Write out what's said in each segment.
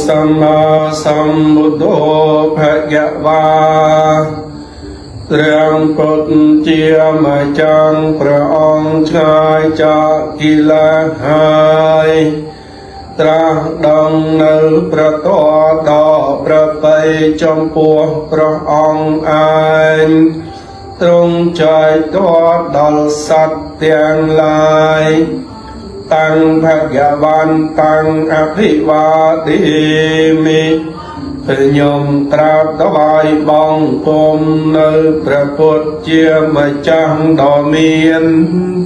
สัมมาสัมพุทโธภะคะวาเรื่องปุจเจียมจังพระองค์ชายจากกิเลสหายตรัสดังในประตูต่อประไปจมปัวพระองค์อายตรงใจตัวดลสัตเตียงลายตั้งพระยาวันตั้งอภิวาทิมิพยมตราบถวายบังคมในพระพุทธเจ้ามาจังดอเมียน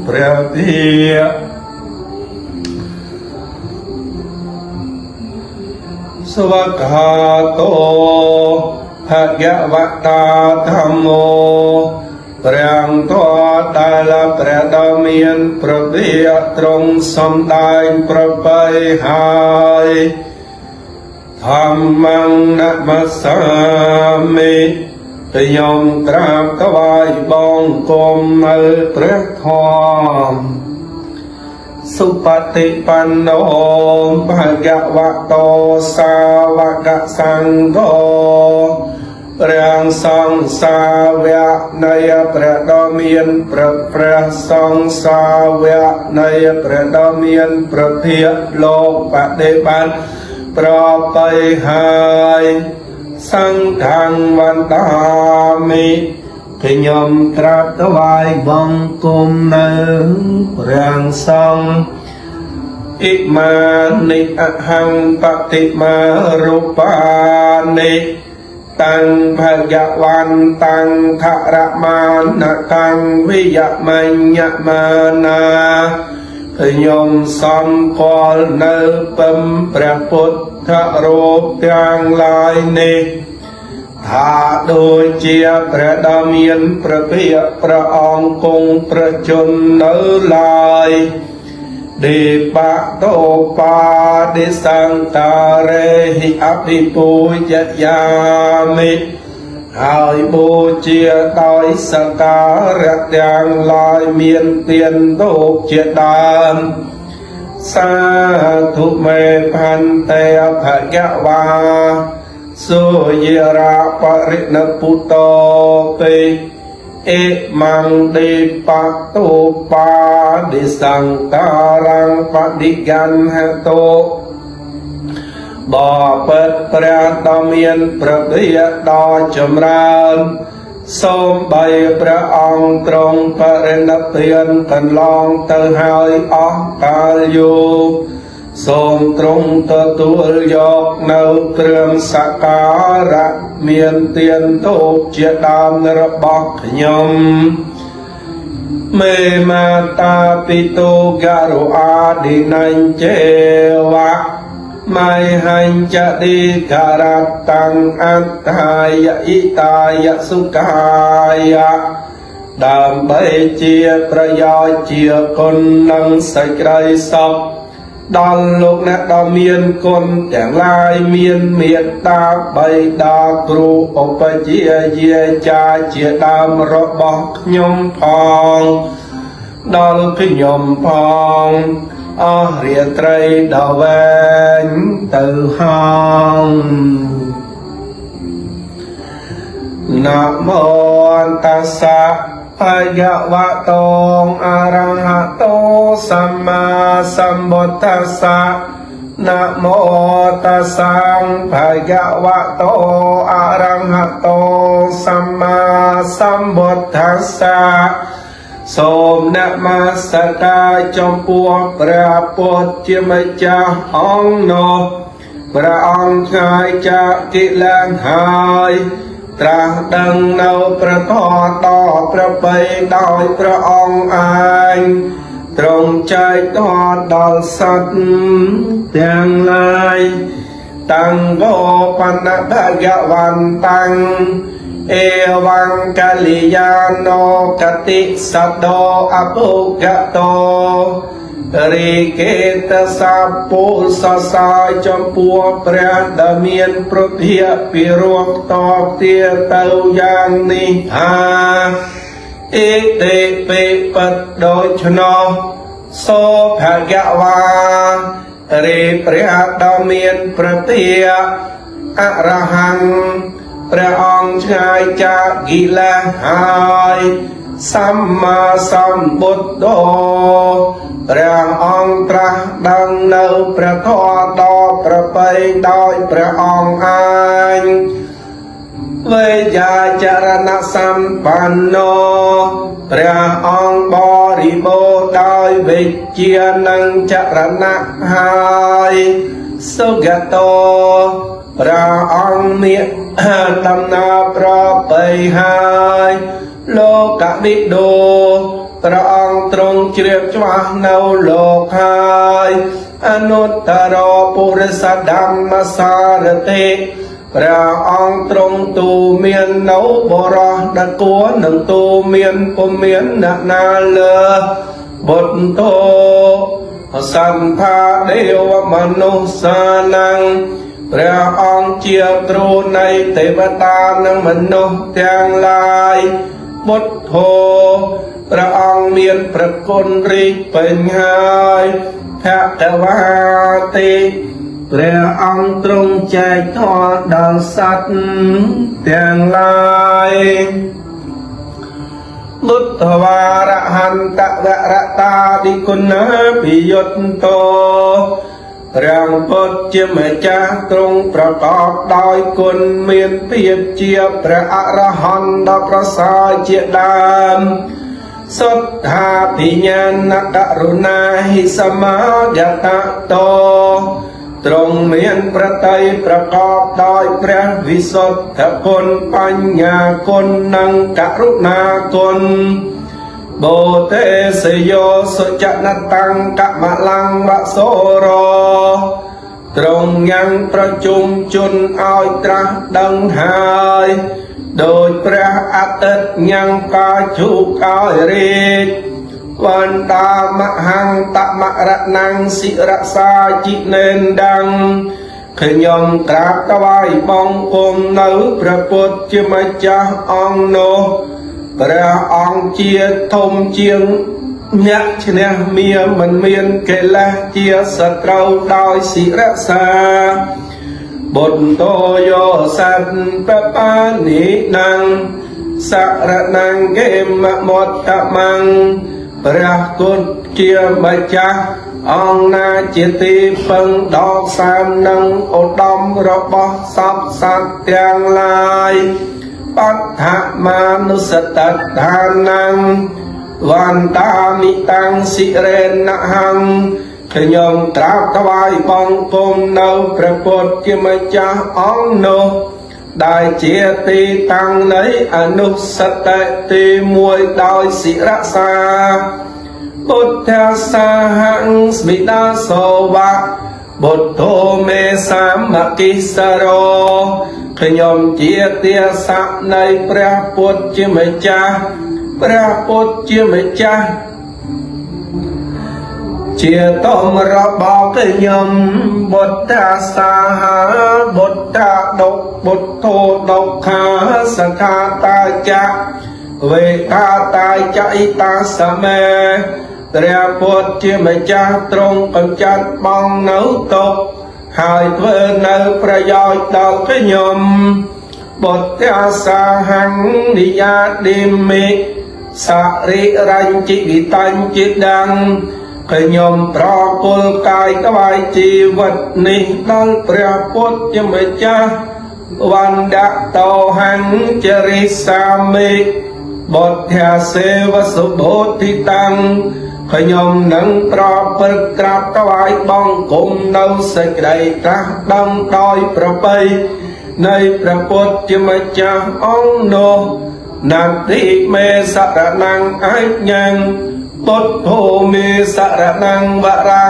พระเพียสวัสดิ์โตภะคะวะตาธัมโมพระองค์ตัวได้ละพระดำเนินพระเบียตรงสมได้พระไปหายธรรมังนัมสสามิยมกราบถวายบังคมพระธรรมสุปฏิปันโนภะคะวะโตสาวกสังโฆพระสงฆ์สาวกในพระดำเนินพระสงฆ์สาวกในพระดำเนินพระเพียรโลกปฏิบัติปรไปหายสังฆังวันตามิขยมตรัสถวายบังคมในพระสงฆ์อิมานิอหังปฏิมารูปานิตังภะคะวันตังทะระมานะตังวิยมัญญมานาโยมสมกอลในปัมพระพุทธรูปอย่างลายนี้ถ้าโดยเจียพระดำเนินพระเพียรพระองค์คงประชนเนื้อลายดิปะโตปาดิสังตาเรหิอภิปุจยามิหายบูเจียตอยสการะอย่างลายเมียนเตียนโตเจดานสาธุเมพันเตภะคะวาสุยราปริณปุตโตปิเอมังดิปะตุปาดิสังการังปฏิกันหะโตบ่เปิดพระดำเนินพระเพียรต่อจำราญสมใบพระองค์ตรงปริณเตียนกันลองเตอหายออกกาลอยู่ทรงตรงตัวยกในเครื่องสักการะเมียนเตียนโตเจดามระบอกยมเมมาตาปิโตการุอาดินันเจวะไม่หันจะดีการัตตังอัตตายะอิตายะสุขายะดามใบเจียประยาเจียคนนังใส่ใจศพดอนลูกนักดอมเมียนคนแต่งลายเมียนเมียตาใบดาครูอปเจียเยียจาเจียดามรบอกยมพองดอนขยมพองเรียไตรดาวแวนตือห้องนะโมตัสสะภะคะวะโตอะระหะโตสัมมาสัมพุทธัสสะนะโมตัสสะภะคะวะโตอะระหะโตสัมมาสัมพุทธัสสะสมนมัสการจอมปวกพระพุทธเจ้าองค์โนพระองค์ชายจากกิเลสหายตรัสดังเนาประทอต่อพระไปโดยพระองค์อายตรงใจทอดดอลสัตว์อย่างไรตั้งโกปันภะคะวันตังเอวังกัลยาโนกติสัตโตอภุกโตริเกตสัพพุสสาจมปัวพระดำเนินพระเพียรปิรวกตอกเตียเตาอย่างนิทาเอเตเปปัดโดยชนโสภะกะวา រិព្រះដ៏មានព្រះទាអរហង្គព្រះអង្គឆ្ងាយចាកកិលេសហើយសម្មាសម្ពុទ្ធោព្រះអង្គត្រាស់ដឹងនៅព្រះធម៌ដ៏ប្រពៃដោយព្រះអង្គឯងវេយាចរណសម្បណ្ណោព្រះអង្គបរិបូរណ៍ដោយវិជ្ជានិងចរណៈហើយសុគតោព្រះអង្គមានដំណើរប្រពៃហើយលោកវិដូព្រះអង្គទ្រង់ជ្រាបច្បាស់នៅលោកហើយអនុត្តរពុរិសធម្មសារតិព្រះអង្គទ្រង់ទូមាននៅបរោះដគួរនឹងទូមានពុំមានអ្នកណាលើបុត្រោសន្តាទេវមនុស្សសាnăngព្រះអង្គជាគ្រូនៃទេវតានិងមនុស្សទាំងឡាយបុទ្ធោព្រះអង្គមានព្រះគុណរីកពេញហើយភគវាតិព្រះអង្គទ្រង់ចែកធម៌ដល់សត្វទាំងឡាយបុទ្ធវារហន្តវរតាទិគុណពិយុត្តោព្រះពុទ្ធជាម្ចាស់ទ្រង់ប្រកបដោយគុណមានភាពជាព្រះអរហន្តដ៏ប្រសើរជាដើមសុទ្ធាបញ្ញាណករុណាហិសមាយតតោទ្រង់មានប្រតិប្រកបដោយព្រះវិសុទ្ធគុណបញ្ញាគុណនិងករុណាគុណបោតេសយោសុចនតង្កមលង្វសូរោទ្រង់ញ៉ាំងប្រជុំជនឲ្យត្រាស់ដឹងហើយដោយព្រះអាទិត្យញ៉ាំងកាជូកឲ្យរាជវន្តាមហង្គតមរណងសិរសាជីនេនដងខ្ញុំក្រាបថ្វាយបង្គំនៅព្រះពុទ្ធជាម្ចាស់អង្គនោះព្រះអង្គជាធំជាងអ្នកឈ្នះមាមិនមានកិលេសជាសត្រូវដោយសិរសាបុទ្ធោយោសន្តបានិណងសរណង្កេមមតមង្សព្រះគុណជាម្ចាស់អង្គណាជាទីពឹងដល់សាមនឹងឧត្តមរបស់សពសត្វទាំងឡាយបដ្ឋមានុសតតានំវន្តាមិតាំងសិរេណហង្ខ្ញុំក្រាបថ្វាយបង្គំនៅព្រះពុទ្ធជាម្ចាស់អង្គនោះដែលជាទីតាំងនៃអនុសតទី1ដោយសិរសាពុទ្ធសាហੰស្មិដាសោវៈបុទ្ធោមេសមកិសរោខ្ញុំជាទាស័កនៃព្រះពុទ្ធជាម្ចាស់ព្រះពុទ្ធជាម្ចាស់ជាតំរបស់ខ្ញុំបុទ្ធសាហាបុទ្ធដុបុទ្ធោដុក្ខាសខាតាចៈវេកាតាចៈអ៊ីតាសមេព្រះពុទ្ធជាម្ចាស់ទ្រង់បញ្ចត់បងនៅទុក្ខហើយធ្វើនៅប្រយោជន៍ដល់ខ្ញុំបុទ្ធសាហੰនិយាទិមិសរិរញ្ជីវិតញ្ចិដੰខ្ញុំប្រគល់កាយថ្វាយជីវិតនេះដល់ព្រះពុទ្ធជាម្ចាស់វណ្ដតោហੰចរិសាមិបុទ្ធសេវសុបោធិតੰខ្ញុំនឹងប្រព្រឹត្តក្រាបថ្វាយបង្គំនៅសេចក្តីត្រាស់ដឹងដោយប្រពៃនៃព្រះពុទ្ធជាម្ចាស់អង្គនោះនន្តិមេសរណង្អញ្ញੰពុទ្ធោមេសរណង្វរੰ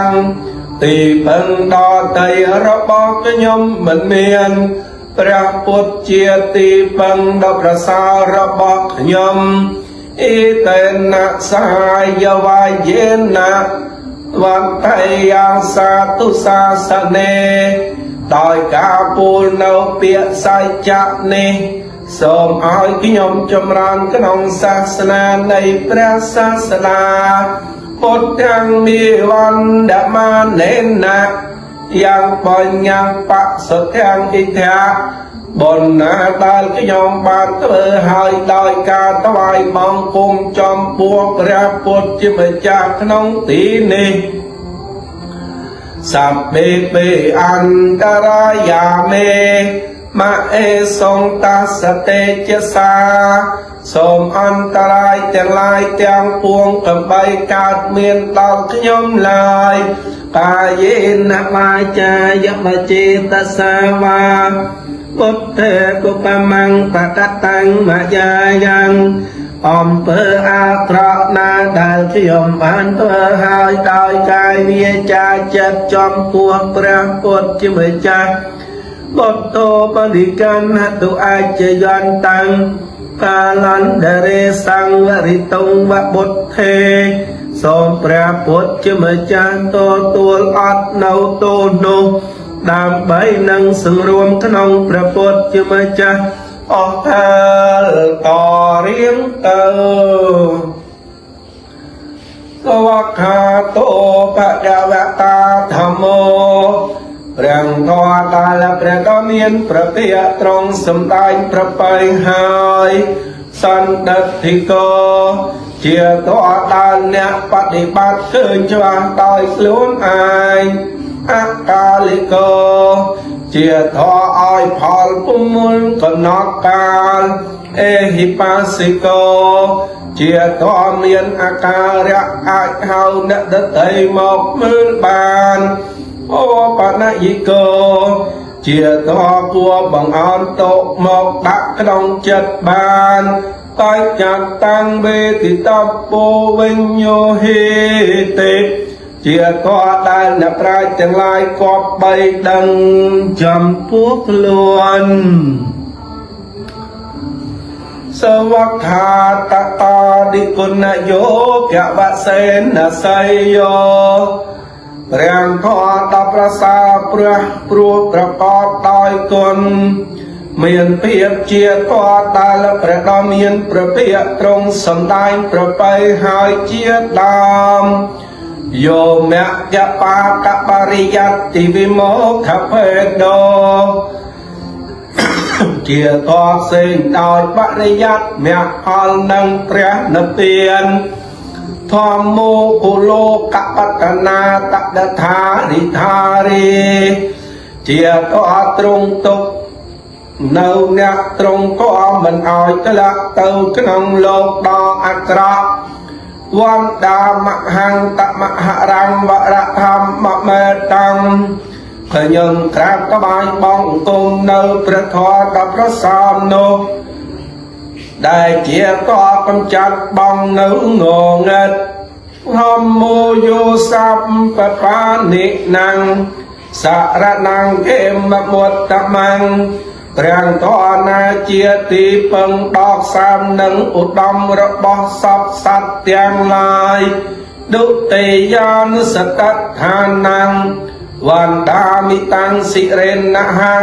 ទីពឹងដល់តីរបស់ខ្ញុំមិនមានព្រះពុទ្ធជាទីពឹងដ៏ប្រសើររបស់ខ្ញុំអ៊ីតេនៈសាយវាយេនៈវន្តយាសាទុសាសនេដោយការពោលនៅពាក្យសច្ចៈនេះសូមឲ្យខ្ញុំចម្រើនក្នុងសាសនានៃព្រះសាសនាពុទ្ធាំងនិវណ្ដមានេនៈ yang banyak pak setiang ithya bồn ta cái nhóm bạn tới hai đôi ca tới mong cùng trong buộc ra buộc chứ mà chắc nông tí nè sắp bê bê ăn ta ra ya mê mà e song ta sa tê chê sa sôm ăn ta lai tiếng lai tiếng buông cầm bay cát miền tàu cái nhóm lại ta yên nạp mai cha dập mà chê ta sa va bút thề của ba măng và cát tăng mà gia yang om pơ a trọ na đài khi om ban pơ hai đôi cai bia cha chết trong buộc ra buộc chứ mới cha bột tô ban đi can hát tu ai chơi doan tăng ca lan đề sang và ri tông và bột thề xóm ra buộc chứ mới cha tô tuol ọt nâu tô nô đàm bấy nâng sừng ruộng khăn ông ra buộc chứ mới cha ọt thà tò riêng tơ có khá tô bạc đà bạc ta tham mô rằng thoa ta làព្រះដ៏មានព្រះពាក្យត្រង់សម្ដែងប្របីហើយសន្តិធិកោជាតោដែលអ្នកបដិបត្តិឃើញច្បាស់ដោយខ្លួនឯងអកាលិកោជាតោឲ្យផលពុំមុនកណត់កាលអេហិបាសិកោជាតោមានអាការៈអាចហៅអ្នកដទៃមកមើលបានអូបណយិកោជាតោគួរបង្អន់តោមកដាក់ក្នុងចិត្តបានតែចាត់តាំងវេទិតពោវិញ្ញោហេតិជាតោដែលអ្នកប្រាជ្ញទាំងឡាយគប្បីដឹងចំពោះខ្លួនសវខាតតាឌិគុណយោភវសេនស័យយោព្រះធម៌ដល់ប្រសើរព្រះព្រោះប្រកបដោយគុណមានភាពជាធម៌ដែលព្រះដ៏មានព្រះពាក្យត្រង់សម្ដែងប្របីហើយជាដើមយោមយបាកបរិយត្តិវិមោខភេដោជាធម៌ផ្សេងដោយបរិយត្តិមគ្គផលនឹងព្រះនិព្វានធម្មោគុឡោកបតនាតដថារិធារីជាតោត្រង់ទុកនៅអ្នកត្រង់ក៏មិនឲ្យធ្លាក់ទៅក្នុងលោកដ៏អាក្រក់វណ្ដាមហន្តមហរង្វរធម្មមេតាំងខ្ញុំក្រាបក្បាយបង្គំនៅព្រះធម៌ដ៏ប្រសើរនោះដែលជាតបកំចាត់បងនៅងងឹតហមោយោសពបបានិណੰសារណੰអេមមុតតមੰព្រះតនាជាទីពឹងដកសាមនឹងឧត្តមរបស់សពសត្វទាំងឡាយดุតិយានុសតដ្ឋានੰវណ្ដាមិតាំងសិរេណហੰ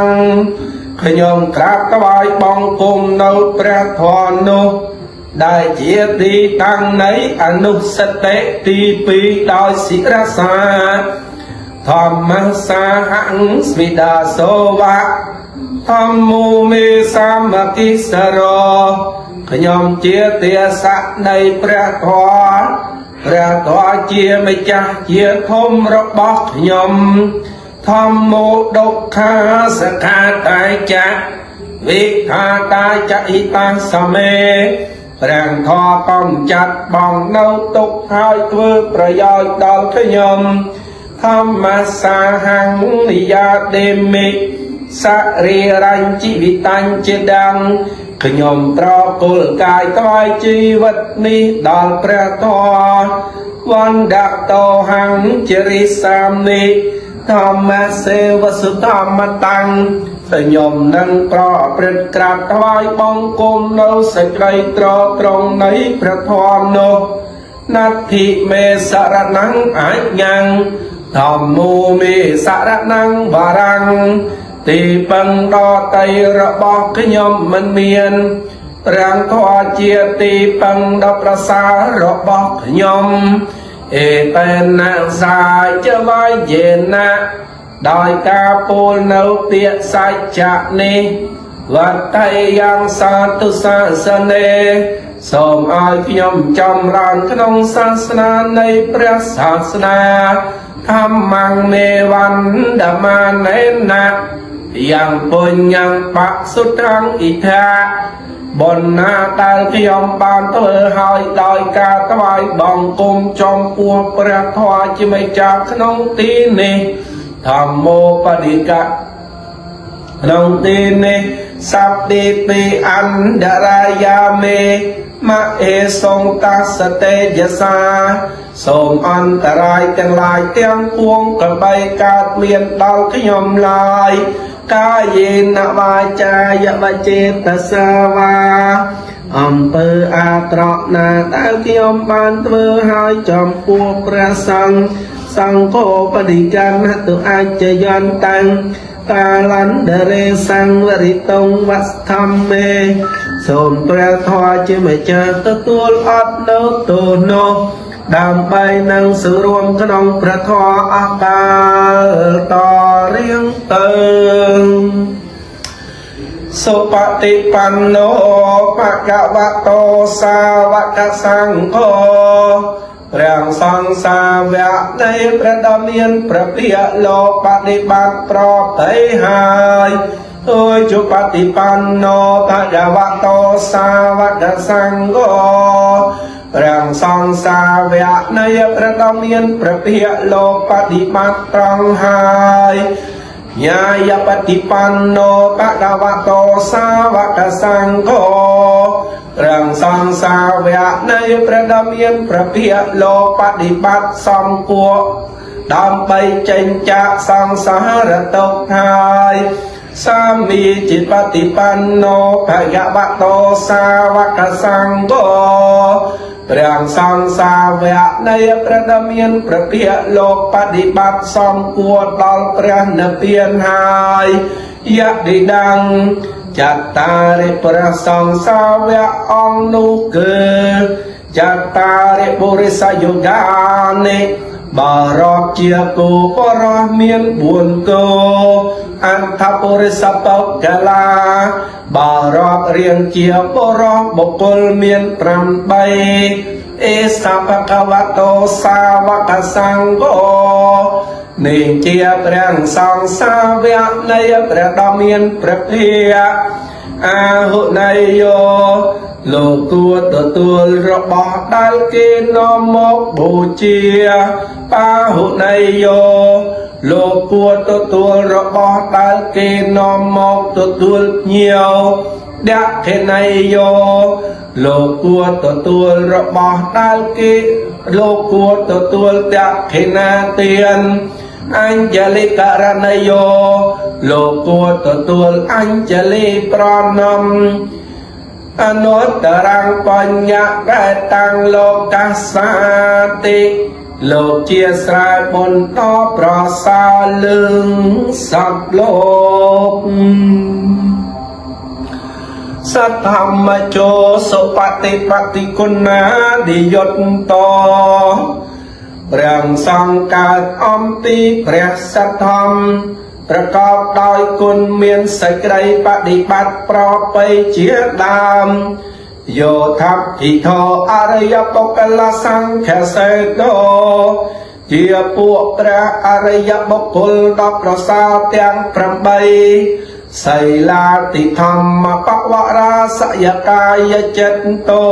ខ្ញុំក្រាបថ្វាយបង្គំនៅព្រះធម៌នោះដែលជាទីតាំងនៃអនុសតិទី2ដោយសិរសាធម្មសាហੰស្មិដាសូវៈធម្មូមេសាមគិសរោខ្ញុំជាទេសៈនៃព្រះធម៌ព្រះធម៌ជាម្ចាស់ជាធំរបស់ខ្ញុំធម្មោដុក្ខាសខាតាចៈវិខាតាចៈហិតាសមេព្រះធម៌កំចាត់បងនៅទុក្ខហើយធ្វើប្រយោជន៍ដល់ខ្ញុំធម្មសាហੰនិយាដេមិសរិរញ្ជីវិតញ្ជដੰខ្ញុំប្រគល់កាយថ្វាយជីវិតនេះដល់ព្រះធម៌វណ្ដតោហੰជរិសាមិធម្មសេវសុធម្មតាំងខ្ញុំនឹងប្រព្រឹត្តក្រាបថ្វាយបង្គំនៅសេចក្តីត្រង់នៃព្រះធម៌នោះណដ្ឋិមេសរណੰអញ្ញੰធម្មូមេសរណੰវរੰទីពឹងដល់តៃរបស់ខ្ញុំមិនមានព្រះធម៌ជាទីពឹងដ៏ប្រសើររបស់ខ្ញុំអេបេណាសាចវាយេណា ដោយការពោលនៅពាក្យសច្ចៈនេះវត្តយ៉ាងសាទុសាសនេសូមឲ្យខ្ញុំចម្រើនក្នុងសាសនានៃព្រះសាសនាធម្មង្មេវណ្ដមានេណាយ៉ាងពុញ្ញបសុត្រង្អ៊ីថាបុណ្យណាដែលខ្ញុំបានធ្វើឲ្យដោយការថ្វាយបង្គំចំពោះព្រះធម៌ជាម្ចាស់ក្នុងទីនេះធម្មោបដិកៈក្នុងទីនេះសព្ទិពីអន្តរាយាមេមហេសង្កាសតេយសាសូមអន្តរាយទាំងឡាយទាំងពួងកបីកើតមានដល់ខ្ញុំឡើយកាយេនវាចាយវចេតសាវាអំពើអាក្រក់ណាដែលខ្ញុំបានធ្វើឲ្យចំពោះព្រះសង្ឃសង្ឃោបដិកណ្ណទុអាចយន្តាំងកាលន្តរេសង្វរិតងវស្ធម្មេសូមព្រះធម៌ជាម្ចាស់ទទួលអត់នៅទោសនោះដើម្បីនឹងសង្រួមក្នុងព្រះធម៌អកាលតរៀងទៅសុបតិបណ្ណោបកវតោសាវកសង្ឃោព្រះសង្ឃសាវកនៃព្រះដ៏មានព្រះភិក្ខុលោកបដិបត្តិប្រតិហើយអូជបតិបណ្ណោបកវតោសាវកសង្ឃោព្រះសង្ឃសាវកនៃព្រះដ៏មានព្រះភិក្ខុលោកបដិបត្តិត្រង់ហើយញាយបតិបណ្ណោបកវតោសាវកសង្ឃោព្រះសង្ឃសាវកនៃព្រះដ៏មានព្រះភិក្ខុលោកបដិបត្តិសំគួរដើម្បីចេញចាកសង្សារទុក្ខហើយសាមីจิตបតិបណ្ណោភយវតោសាវកសង្ឃោព្រះសង្ឃសាវកនៃព្រះដ៏មានព្រះភិក្ខុលោកបដិបត្តិសំគួរដល់ព្រះនិព្វានហើយយៈឌិដងចតារិព្រះសង្ឃសាវកអង្គនោះគឺចតារិបុរិសយុកានិបារតជាគោបរោះមាន4គោអន្តពុរិសបកលាបារតរៀងជាបរោះបុគ្គលមាន8អេសបកវតោសាវកសង្ឃោនេះជាព្រះសង្ឃសាវកនៃព្រះដ៏មានព្រះភិក្ខុអាហុណៃយោលោកគួរទទួលរបស់ដែលគេនាំមកបូជាបាហុណៃយោលោកគួរទទួលរបស់ដែលគេនាំមកទទួលញៀវដក្ខិណៃយោលោកគួរទទួលរបស់ដែលគេលោកគួរទទួលដក្ខិណាទានអញ្ជលិករណយោលោកគួរទទួលអញ្ជលិប្រណមអនុត្តរងបញ្ញកតាំងលោកាសាតិលោកជាស្រែបន្តប្រសើរលឹងសត្វលោកសត្វធម្មជោសុបតិបតិគុណាឌិយុត្តោព្រះសង្ឃកើតអំពីព្រះសត្វធម្មប្រកបដោយគុណមានសេចក្តីបដិបត្តិប្រពៃជាដើមយោថាភិធោអរិយបុគ្គលសង្ឃសេតោជាពួកព្រះអរិយបុគ្គលដ៏ប្រសើរទាំង8សីលាតិធម្មបវរាសយកាយចិត្តោ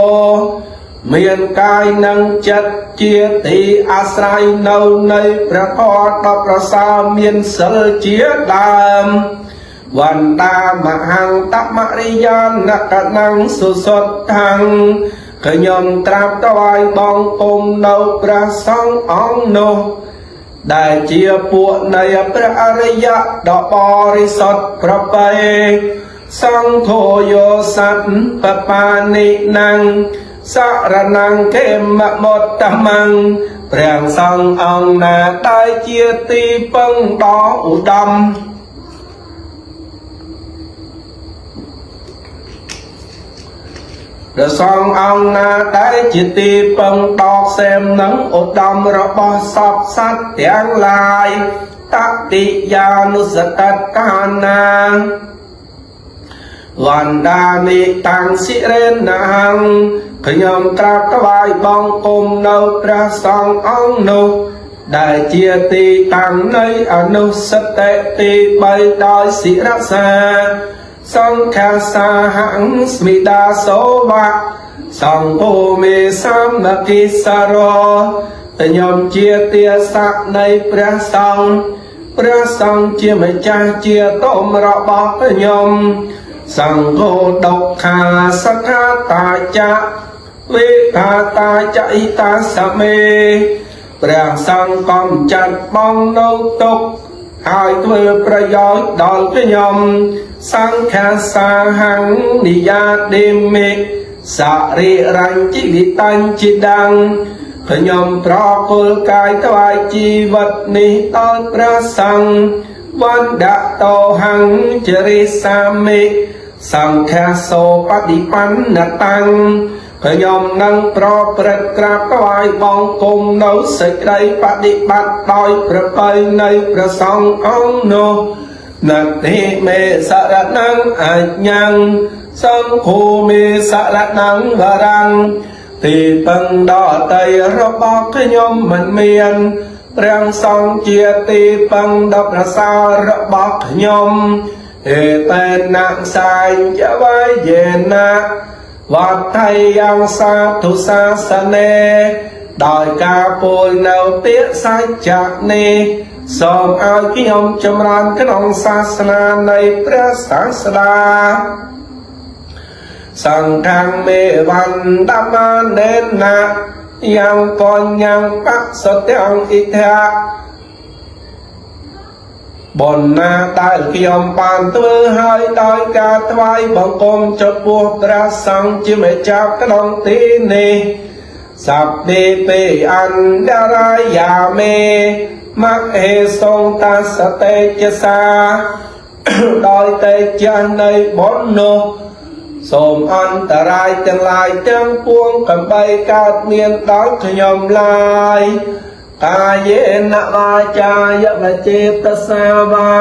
មានកាយនិងចិត្តជាទីអាស្រ័យនៅនៃព្រះធម៌ដ៏ប្រសើរមានសិលជាដើមវន្តាមហន្តមរិយានកណੰសុសតੰខ្ញុំត្រាប់ថ្វាយបង្គំនៅព្រះសង្ឃអង្គនោះដែលជាពួកនៃព្រះអរិយដ៏បរិសុទ្ធប្រពៃសង្ឃោយោសត្វបបានិណੰសរណង្កេមមតមੰព្រះសង្ឃអង្គណាដែលជាទីពឹងដ៏ឧត្តមព្រះសង្ឃអង្គណាដែលជាទីពឹងដ៏ផ្សេងនឹងឧត្តមរបស់សពសត្វទាំងឡាយ ติยานุสตัตตานังวันดานิตังสิเรนังขยมตรากวายบองกุมนพระสององนุได้เจียตีตังในอนุสเตติใบดอยศิรษาสังฆาสาหังสมิดาโสวะสังโฆเมสัมมกิสโรยมเจียเตียสักในพระสงฆ์พระสงฆ์เจียไม่จ้าเจียต้มระบอบยมสังโฆดกขาสัทธาตาจะเวทาตาจะอิตาสเมพระสังกอมจัดมองโนตุกหายตัวประโยชน์ดอลพยมสังฆาสาหังนิยาเดมิสาริรังจิวิตันจิดังขยมพระกุลกายถวายชีวิตนิตอนพระสังวันดะโตหังจริสามิสังฆาโสปฏิปันนตังขยมนั่งพระประกราบถวายบองกุมโนสิไดปฏิบัติโดยประเพในประสงค์องโนนัตถิเมสารนังอัญญังสังโฆเมสารนังวรังที่ปังดอไตระบอกขยมมันเมียนเรียงสองเจียตีปังดอกระสาระบอกขยมเอเตนักสายจะไว้เย็นนะวัดไทยยังสาธุศาสนาโดยการปูนเนาเตี้ยสัจจะนี้ส่งเอาขยมจำรานขนมศาสนาในพระศาสดาสังฆังเมวันดามาเนนะยังก่อนยังปักสตยังอิทะบนนาตาขยมปานตัวให้โดยการถวายบังคมจดบวกพระสังฆ์จิเมจักขนมตีนีสัพเพเปอันดารายาเมมักเอทรงตาสเตจสาโดยเตจในบนโนสมอันตรายจังลายจังปวงกับใบกาดเมียนดอกขยมลายกายเยนะวาจายะวะเจตสาวา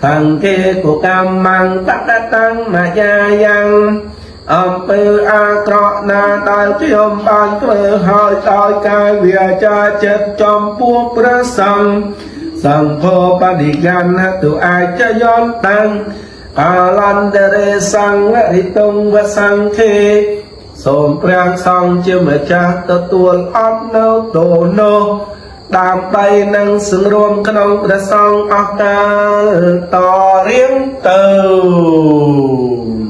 ทังเกกุกรรมังตัตตังมายายังอำเภออาเกราะนาตาขยมบานเพื่อหอยตอยกายเวียจาเจ็ดจอมพวกพระสังสังโฆปฏิกันหตุอาจจะย้อนตังกาลันเดเรสังวริตุงวสังเคสมพระสังเจมจัตตัวอับโนโตโนตามไปนั่งสึงรวมขนมพระสังอากาต่อเรียงเติม